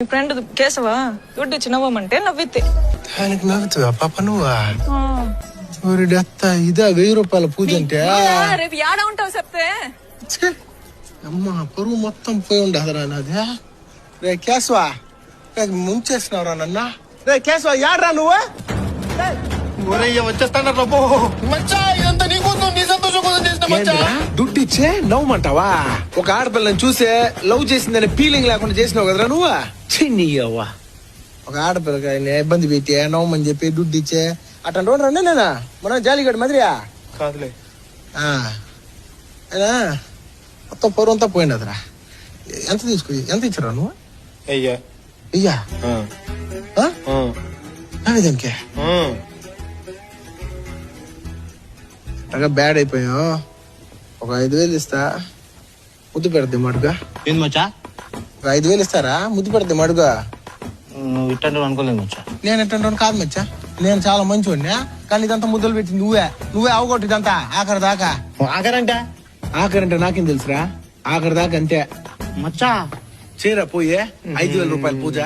మీ friend Keshava దుడ్డు ఇచ్చి నవ్వమంటే నవ్వితే ఆయనకి నవ్వుతావా పాప నువ్వా డెత్త ఇదా 1000 రూపాయల పూజ అంటే రేపు ఏడ ఉంటావు చెప్తే అమ్మ పరువు మొత్తం పోయి ఉండదురా నాది రే కేశవా ముంచేసినవరా నన్న రే కేశవా యాడ్రా నువ్వు వచ్చేస్తాను దుడ్డు ఇచ్చే నవ్వమంటావా ఒక ఆడపిల్లని చూసే లవ్ చేసిందని ఫీలింగ్ లేకుండా చేసినావు కదరా నువ్వు చిన్నయ్యవ్వా ఒక ఆడపిల్లకి ఆయన ఇబ్బంది పెట్టి నవ్వమని చెప్పి దుడ్డు ఇచ్చే అట్లా రండి నేనా మన జాలిగడ్ మదిరియా కాదులే అయినా మొత్తం పొరం అంతా పోయింది అదరా ఎంత ఇచ్చారా నువ్వు అయ్యా అయ్యా దానికే బాగా బ్యాడ్ అయిపోయావు ఒక 5000 ఇస్తా ముద్దు పెడద్ది మడుగా ఏంది మచ్చా ఒక 5000 ఇస్తారా ముద్దు పెడద్ది మడుగా నువ్వు ఇట్టంటే అనుకోలేదు మచ్చా నేను ఎట్టంటే కాదు మచ్చా నేను చాలా మంచివాడినా కానీ ఇదంతా ముద్దలు పెట్టింది నువ్వే అవగొట్టు ఇదంతా ఆఖరి దాకా ఆఖరంటే నాకేం తెలుసురా ఆఖరి దాకా అంతే మచ్చా చీర పోయే 5000 రూపాయల పూజ